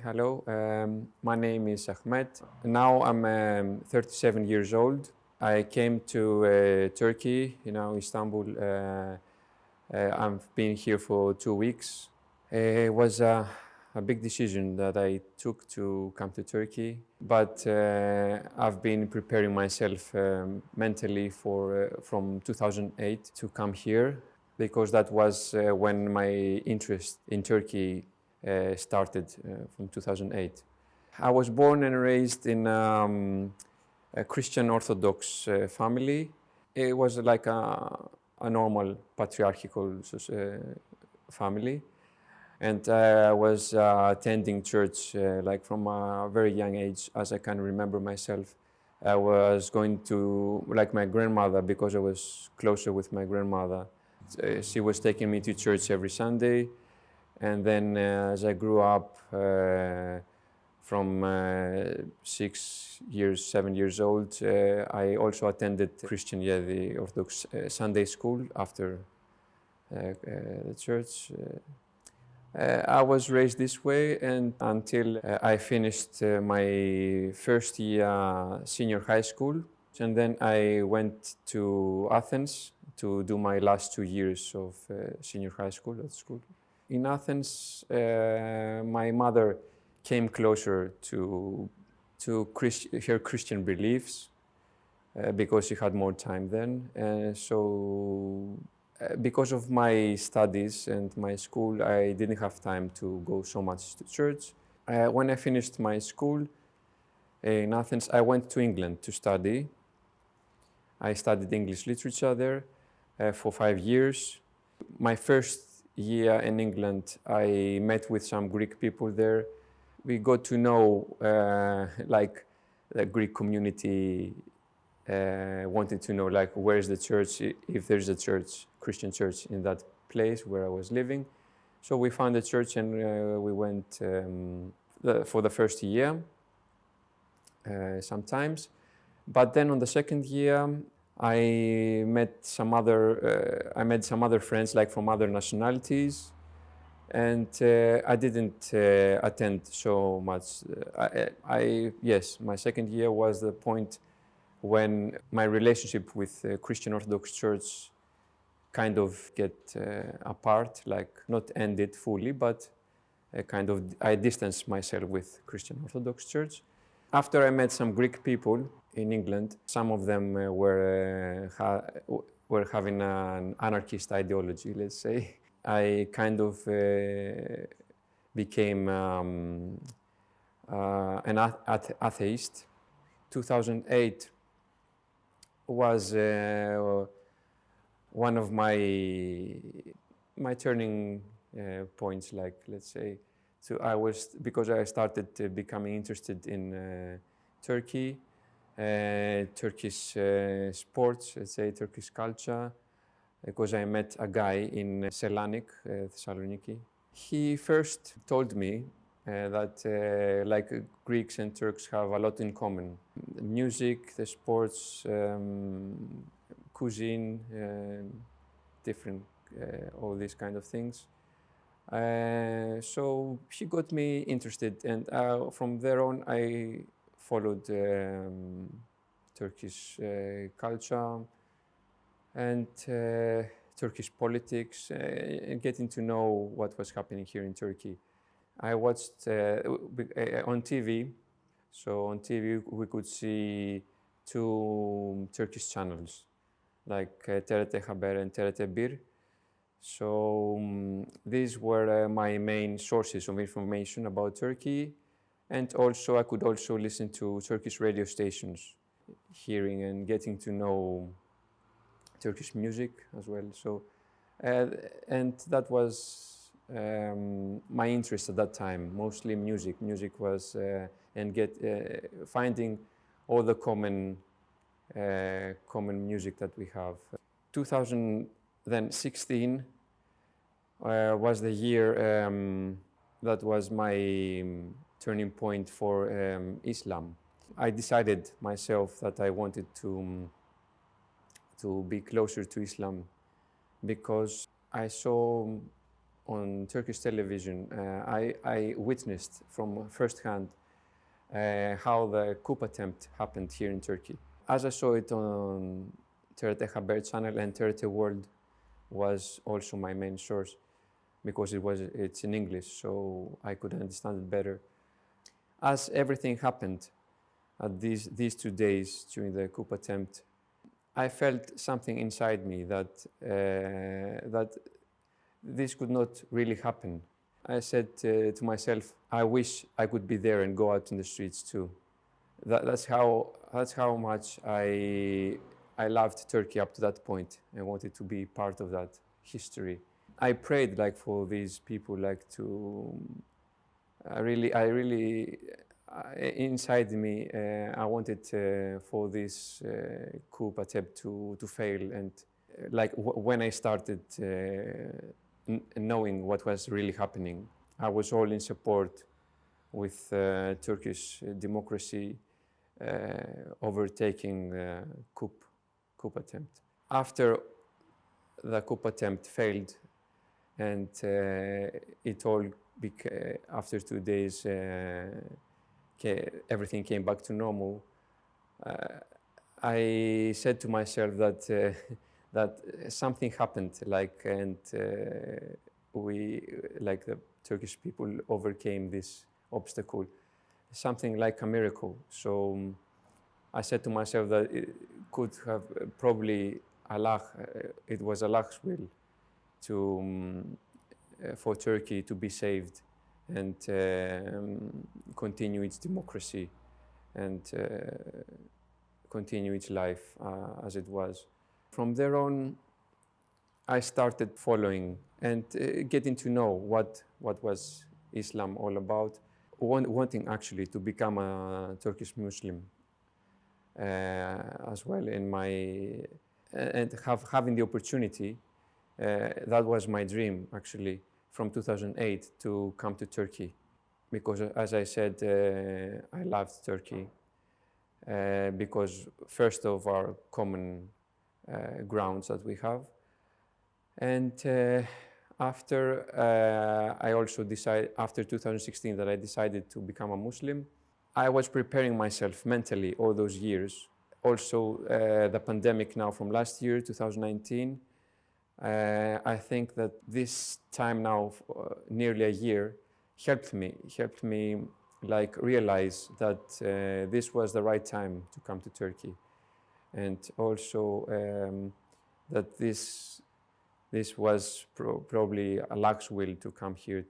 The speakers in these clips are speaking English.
Hello. My name is Ahmed. Now I'm 37 years old. I came to Turkey, Istanbul. I've been here for 2 weeks. It was a big decision that I took to come to Turkey, but I've been preparing myself mentally from 2008 to come here because that was when my interest in Turkey started from 2008. I was born and raised in a Christian Orthodox family. It was like a normal patriarchal family. And I was attending church like from a very young age, as I can remember myself. I was going to, like my grandmother, because I was closer with my grandmother. She was taking me to church every Sunday. And then as I grew up from 6 years, 7 years old, I also attended Christian, the Orthodox Sunday school after the church. I was raised this way and until I finished my first year senior high school. And then I went to Athens to do my last 2 years of senior high school at school. In Athens, my mother came closer to her Christian beliefs because she had more time then. Because of my studies and my school, I didn't have time to go so much to church. When I finished my school in Athens, I went to England to study. I studied English literature there for 5 years. My first year in England, I met with some Greek people there. We got to know like the Greek community wanted to know like where's the church, if there's a church, Christian church in that place where I was living. So we found a church and we went for the first year sometimes. But then on the second year, I met some other friends like from other nationalities, and I didn't attend so much. Yes, my second year was the point when my relationship with the Christian Orthodox Church kind of get apart, like not ended fully, but I distanced myself with Christian Orthodox Church. After I met some Greek people in England, some of them were having an anarchist ideology, let's say. I kind of became an atheist. 2008 was one of my turning points, like let's say. So because I started becoming interested in Turkey, Turkish sports, let's say Turkish culture, because I met a guy in Thessaloniki. He first told me that like Greeks and Turks have a lot in common. The music, the sports, cuisine, different, all these kind of things. So he got me interested, and from there on I followed Turkish culture and Turkish politics, and getting to know what was happening here in Turkey. I watched on TV. So on TV we could see two Turkish channels, like TRT Haber and TRT Bir. So these were my main sources of information about Turkey, and also I could also listen to Turkish radio stations, hearing and getting to know Turkish music as well. So and that was my interest at that time, mostly music. Music was and finding all the common music that we have. 2016 was the year that was my turning point for Islam. I decided myself that I wanted to be closer to Islam because I saw on Turkish television, I witnessed from first hand how the coup attempt happened here in Turkey. As I saw it on TRT Haber channel, and TRT World was also my main source because it's in English, so I could understand it better. As everything happened at these 2 days during the coup attempt, I felt something inside me that this could not really happen. I said to myself, I wish I could be there and go out in the streets too. That's how much I loved Turkey up to that point and wanted to be part of that history. I prayed like for these people, like to inside me, I wanted for this coup attempt to fail. And when I started knowing what was really happening, I was all in support with Turkish democracy overtaking the coup attempt. After the coup attempt failed, and it all after 2 days, everything came back to normal. I said to myself that that something happened, and the Turkish people overcame this obstacle, something like a miracle. So I said to myself that it could have probably Allah, it was Allah's will to for Turkey to be saved and continue its democracy and continue its life as it was. From there on, I started following and getting to know what was Islam all about, wanting actually to become a Turkish Muslim as well and having the opportunity. That was my dream, actually, from 2008 to come to Turkey. Because, as I said, I loved Turkey because first of our common grounds that we have. And I also decided, after 2016, that I decided to become a Muslim. I was preparing myself mentally all those years. Also, the pandemic now from last year, 2019, I think that this time now, nearly a year, helped me like realize that this was the right time to come to Turkey, and also that this was probably Allah's will to come here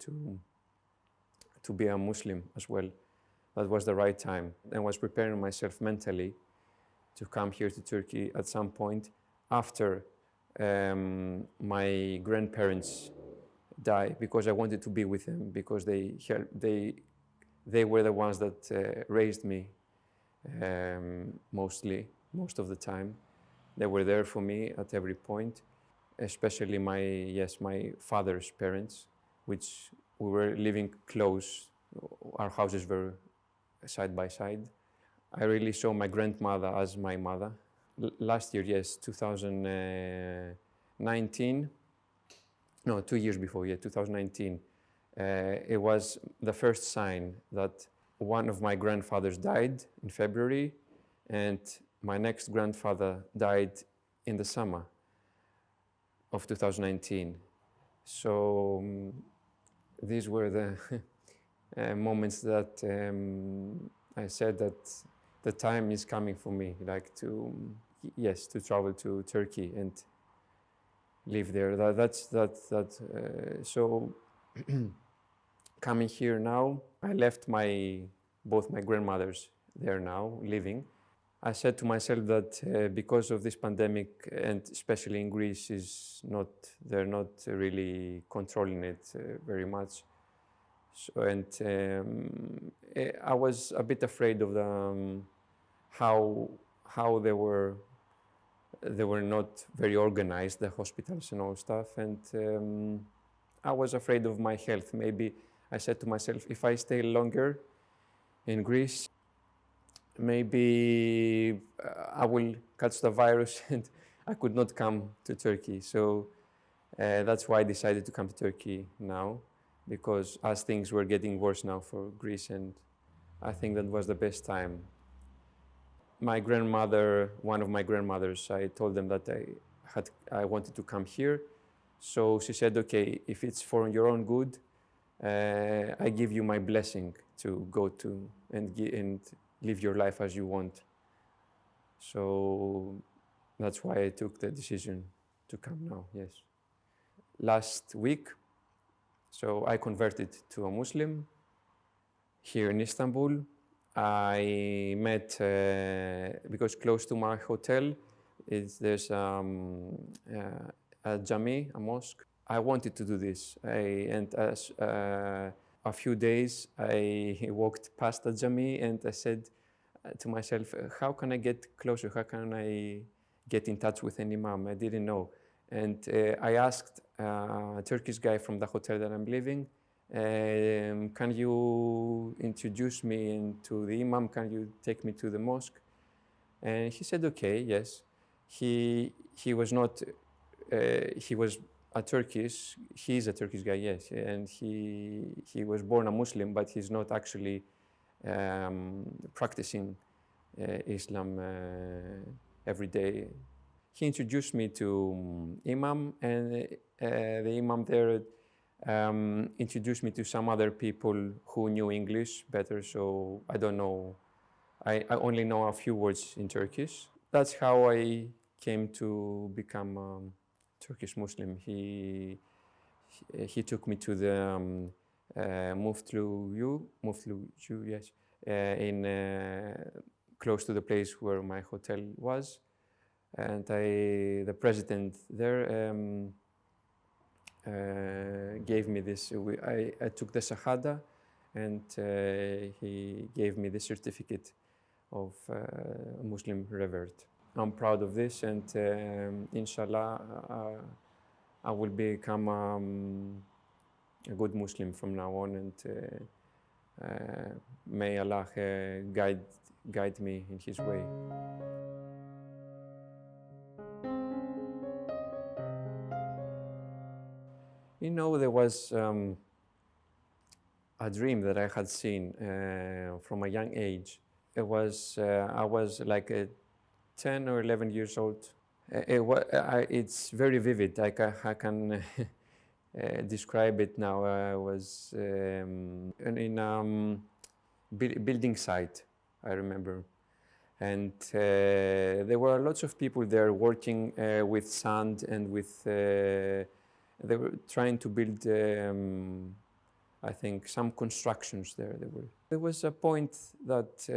to be a Muslim as well. That was the right time, and was preparing myself mentally to come here to Turkey at some point after my grandparents die, because I wanted to be with them, because they were the ones that raised me most of the time. They were there for me at every point, especially my father's parents, which we were living close. Our houses were side by side. I really saw my grandmother as my mother. Last year, yes, 2019, no, 2 years before, 2019, it was the first sign that one of my grandfathers died in February, and my next grandfather died in the summer of 2019. So these were the moments that I said that the time is coming for me, like to travel to Turkey and live there. So coming here now, I left both my grandmothers there now, living. I said to myself that because of this pandemic, and especially in Greece, they're not really controlling it very much. So, and I was a bit afraid of how they were not very organized, the hospitals and all stuff, and I was afraid of my health. Maybe I said to myself, if I stay longer in Greece, maybe I will catch the virus and I could not come to Turkey. So That's why I decided to come to Turkey now, because as things were getting worse now for Greece, and I think that was the best time. My grandmother, one of my grandmothers, I told them that I wanted to come here. So she said, okay, if it's for your own good, I give you my blessing to go to and live your life as you want. So that's why I took the decision to come now, yes. Last week, so I converted to a Muslim here in Istanbul. I met, because close to my hotel, there's a jami, a mosque. I wanted to do this. And as a few days, I walked past the jami and I said to myself, how can I get closer? How can I get in touch with an imam? I didn't know. And I asked a Turkish guy from the hotel that I'm living, can you introduce me into the imam? Can you take me to the mosque? And he said, okay, yes. He was not, he was he's a Turkish guy, yes. And he was born a Muslim, but he's not actually practicing Islam every day. He introduced me to Imam, and the Imam there introduced me to some other people who knew English better, so I don't know. I only know a few words in Turkish. That's how I came to become Turkish Muslim. He took me to the Muflu, yes, in close to the place where my hotel was, and the president there gave me this. I took the Shahada, and he gave me the certificate of Muslim revert. I'm proud of this, and inshallah, I will become a good Muslim from now on, and may Allah guide me in His way. You know, there was a dream that I had seen from a young age. I was like 10 or 11 years old. It's very vivid. I can describe it now. I was in a building site, I remember. And there were lots of people there working with sand and with... they were trying to build, I think, some constructions there. There was a point that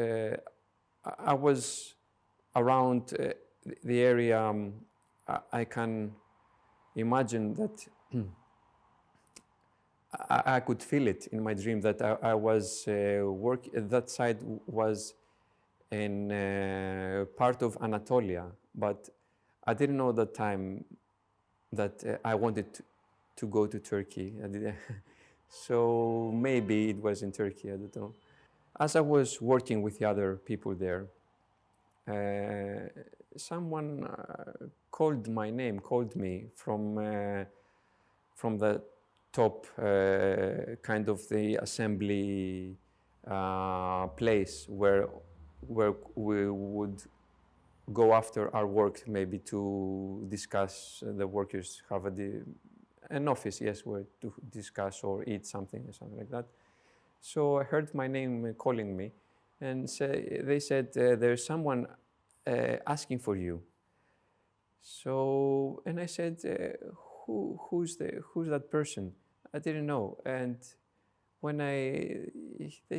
I was around the area. I can imagine that I could feel it in my dream that I was that side was in part of Anatolia, but I didn't know at that time that I wanted to go to Turkey. So maybe it was in Turkey, I don't know. As I was working with the other people there, someone called me from the top kind of the assembly place where we would go after our work, maybe to discuss. The workers have an office, yes, where to discuss or eat something or something like that. So I heard my name calling me, and they said, there's someone asking for you. So, and I said, who's that person? I didn't know. And when they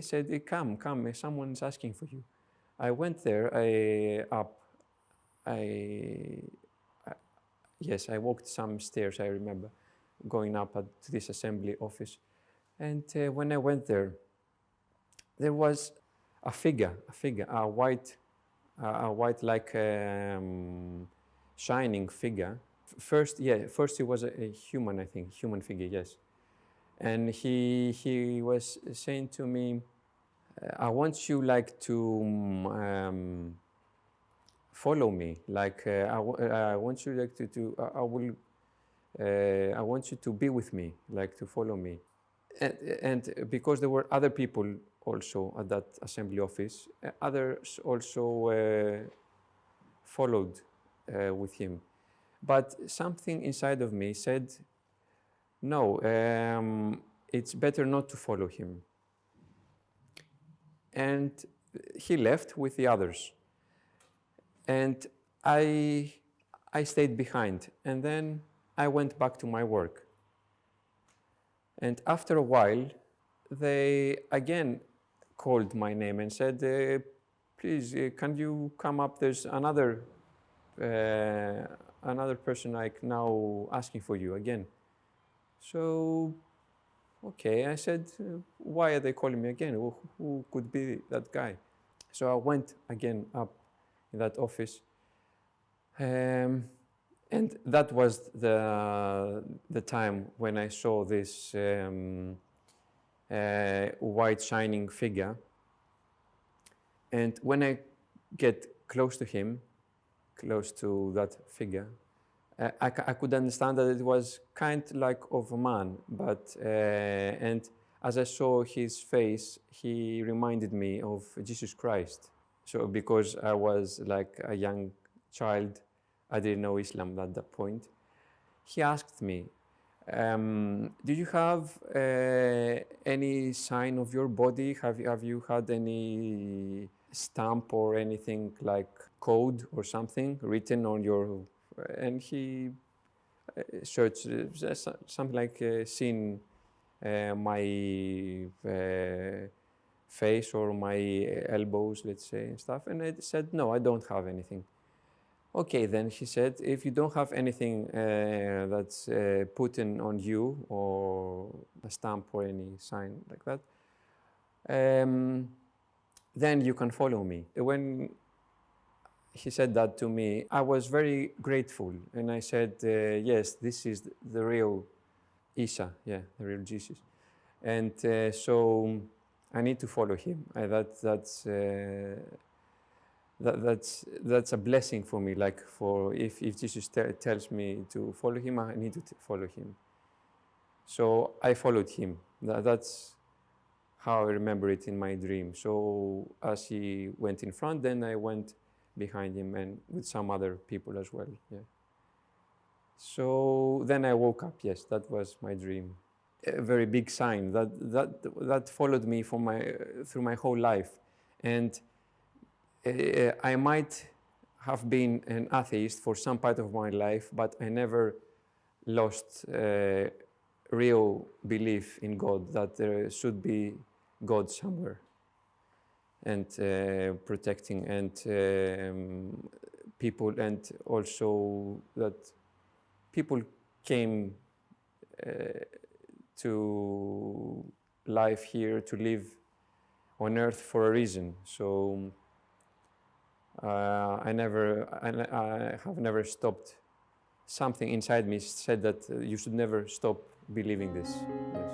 said, come, someone's asking for you. I went there, yes, I walked some stairs, I remember, going up to this assembly office. And when I went there, there was a figure, a white like shining figure. First he was a human, I think, human figure, yes. And he was saying to me, I want you like to follow me. Like I want you like to I will I want you to be with me, like to follow me. And because there were other people also at that assembly office, others also followed with him. But something inside of me said, no, it's better not to follow him. And he left with the others. And I, I stayed behind. And then I went back to my work. And after a while, they again called my name and said, please, can you come up? There's another person like now asking for you again. So, okay, I said, why are they calling me again? Who could be that guy? So I went again up in that office. And that was the time when I saw this white shining figure. And when I get close to him, close to that figure, I could understand that it was kind like of a man, but and as I saw his face, he reminded me of Jesus Christ. So because I was like a young child, I didn't know Islam at that point. He asked me, do you have any sign of your body? Have you had any stamp or anything like code or something written on your... And he searched something like seen my face or my elbows, let's say, and stuff. And I said, no, I don't have anything. Okay, then he said, if you don't have anything that's put in on you or a stamp or any sign like that, then you can follow me. When he said that to me, I was very grateful. And I said, yes, this is the real Isa, yeah, the real Jesus. And so I need to follow him. That's a blessing for me. Like if Jesus tells me to follow him, I need to follow him. So I followed him. That's how I remember it in my dream. So as he went in front, then I went behind him and with some other people as well. Yeah. So then I woke up. Yes, that was my dream. A very big sign that followed me through my whole life, and I might have been an atheist for some part of my life, but I never lost real belief in God, that there should be God somewhere and protecting and people, and also that people came to life here to live on earth for a reason. So I have never stopped. Something inside me said that you should never stop believing this. Yes.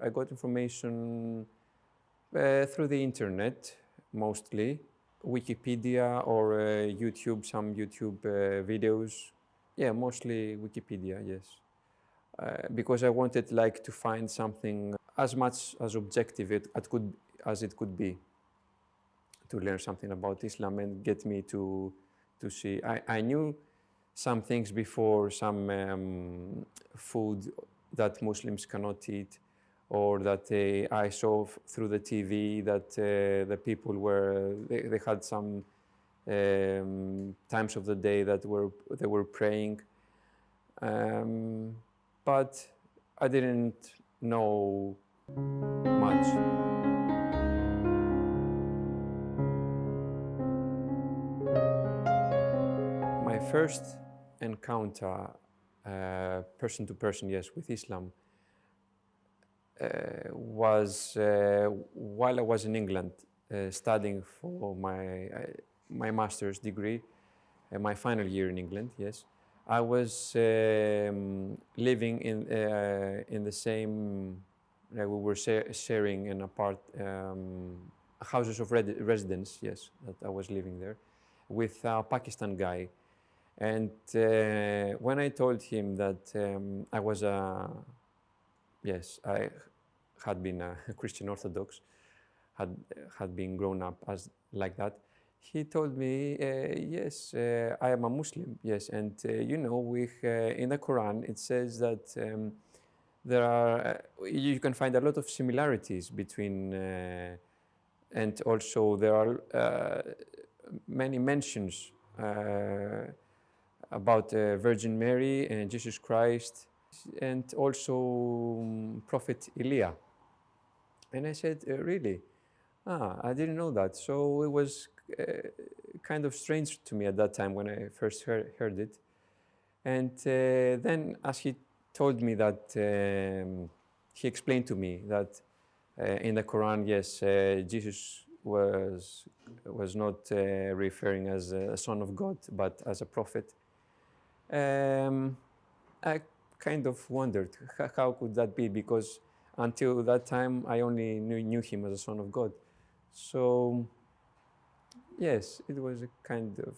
I got information through the internet, mostly. Wikipedia or YouTube, some YouTube videos. Yeah, mostly Wikipedia, yes. Because I wanted like to find something as much as objective as it could be, to learn something about Islam and get me to see. I knew some things before, some food that Muslims cannot eat, or that I saw through the TV that the people they had some times of the day that they were praying, but I didn't know much. My first encounter, person to person, yes, with Islam, was while I was in England studying for my master's degree, my final year in England, yes. I was living in the same, we were sharing an houses of residence, yes, that I was living there, with a Pakistan guy. And when I told him that I was yes, I had been a Christian Orthodox, had had been grown up as like that, he told me, yes, I am a Muslim, yes, and you know, in the Quran it says that there are you can find a lot of similarities between, and also there are many mentions about Virgin Mary and Jesus Christ, and also Prophet Elijah. And I said, really? Ah, I didn't know that. So it was kind of strange to me at that time when I first heard it. And then, as he told me that, he explained to me that in the Quran, yes, Jesus was not referring as a son of God, but as a prophet. I kind of wondered how could that be, because until that time I only knew him as a son of God. So yes, it was a kind of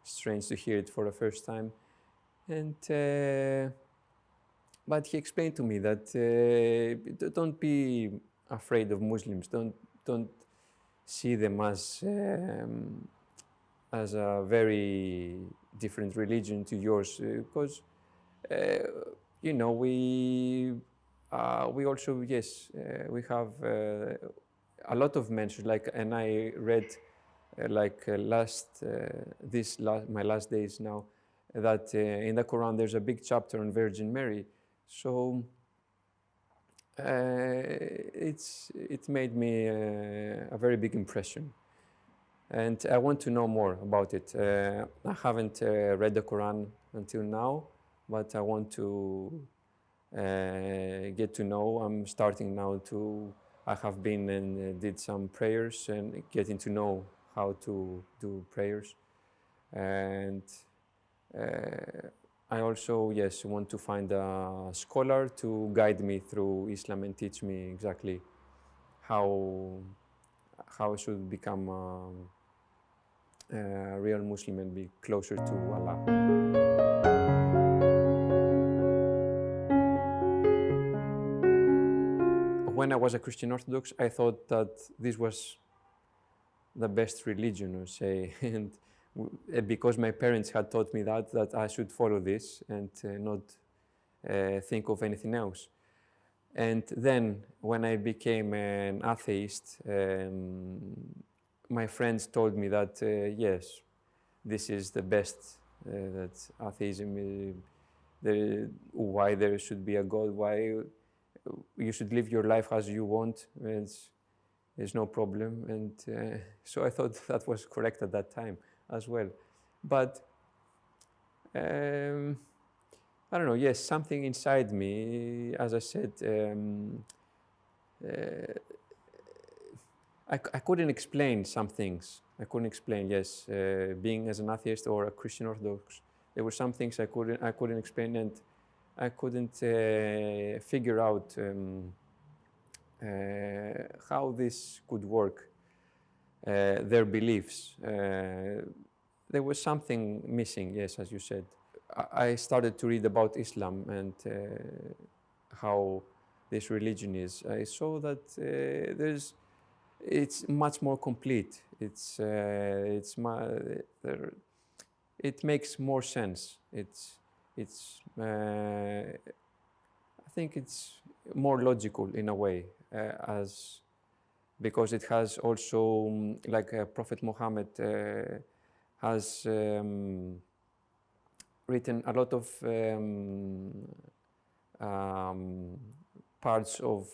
strange to hear it for the first time. And but he explained to me that don't be afraid of Muslims. Don't see them as a very different religion to yours, because you know, we also, yes, we have a lot of mentions, like, and I read my last days now, that in the Quran there's a big chapter on Virgin Mary. So it made me a very big impression, and I want to know more about it. I haven't read the Quran until now, but I want to get to know. I'm starting now to. I have been and did some prayers and getting to know how to do prayers, and I also, yes, want to find a scholar to guide me through Islam and teach me exactly how I should become a real Muslim and be closer to Allah. When I was a Christian Orthodox, I thought that this was the best religion, or say, and because my parents had taught me that I should follow this and not think of anything else. And then when I became an atheist, my friends told me that yes, this is the best, that atheism, why there should be a God, why you should live your life as you want, there's no problem. And so I thought that was correct at that time as well. But I don't know, yes, something inside me, as I said, I couldn't explain some things. I couldn't explain, yes, being as an atheist or a Christian Orthodox. There were some things I couldn't explain, and I couldn't figure out how this could work, their beliefs. There was something missing, yes, as you said. I started to read about Islam and how this religion is. I saw that it's much more complete. It makes more sense. I think it's more logical in a way, because it has also, like Prophet Muhammad has written a lot of parts of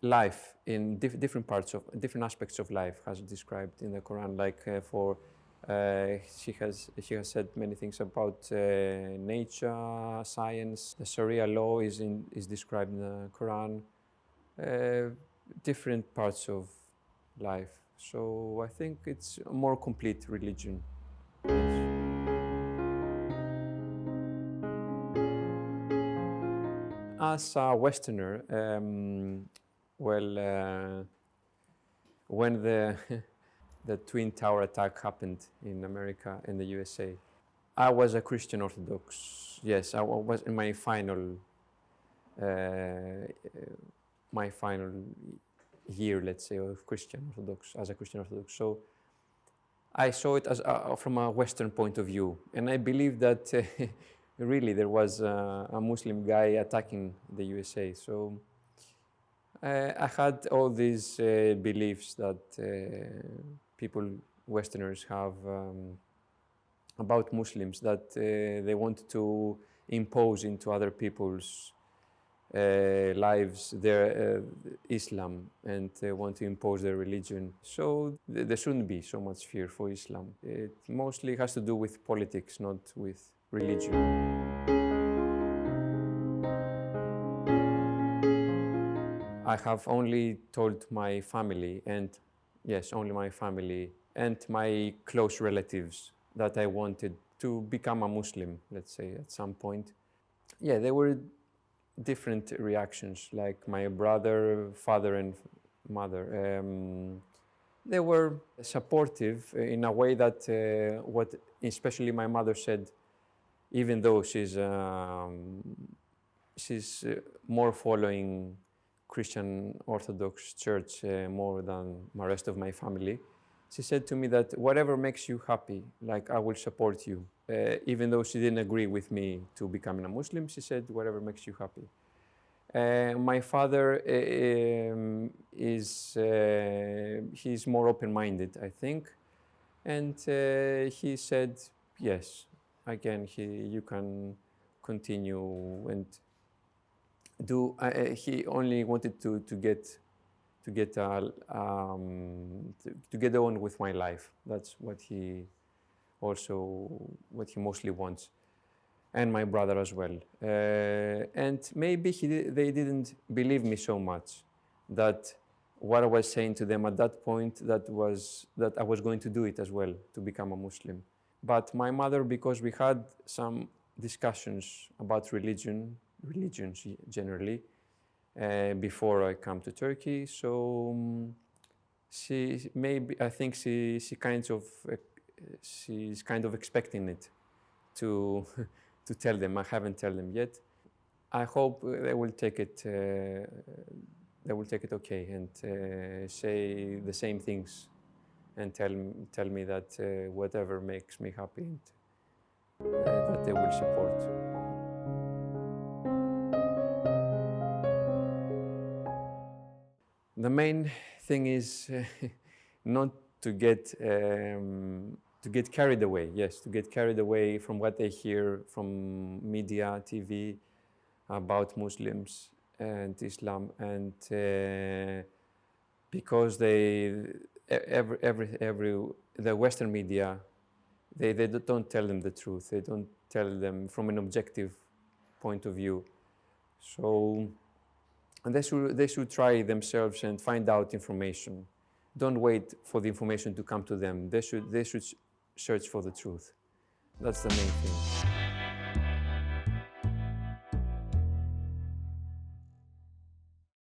life in different aspects of life, has described in the Quran. Like she has said many things about nature, science. The Sharia law is described in the Quran. Different parts of life. So I think it's a more complete religion. Yes. As a Westerner, Well, when the the Twin Tower attack happened in America, in the USA, I was a Christian Orthodox. Yes, I was in uh, my final year, let's say, of Christian Orthodox, as a Christian Orthodox. So I saw it as from a Western point of view, and I believe that really there was a Muslim guy attacking the USA. So I had all these beliefs that people, Westerners, have about Muslims, that they want to impose into other people's lives their Islam, and want to impose their religion. So there shouldn't be so much fear for Islam. It mostly has to do with politics, not with religion. I have only told my family, and yes, only my family and my close relatives, that I wanted to become a Muslim, let's say, at some point. Yeah, there were different reactions, like my brother, father, and mother. They were supportive in a way that what especially my mother said, even though she's more following Christian Orthodox Church more than the rest of my family. She said to me that whatever makes you happy, like I will support you. Even though she didn't agree with me to becoming a Muslim, she said whatever makes you happy. My father he's more open-minded, I think, and he said yes. Again, you can continue and do. He only wanted to get to get on with my life. That's what he mostly wants, and my brother as well. And maybe they didn't believe me so much that what I was saying to them at that point, that I was going to do it as well, to become a Muslim. But my mother, because we had some discussions about religions generally, before I come to Turkey, so I think she's kind of expecting it to to tell them. I haven't told them yet. I hope they will take it. They will take it okay, and say the same things, and tell me that whatever makes me happy, and that they will support. The main thing is not to get carried away. Yes, to get carried away from what they hear from media, TV, about Muslims and Islam, and because the Western media, they don't tell them the truth. They don't tell them from an objective point of view. So, and they should try themselves and find out information. Don't wait for the information to come to them. They should search for the truth. That's the main thing.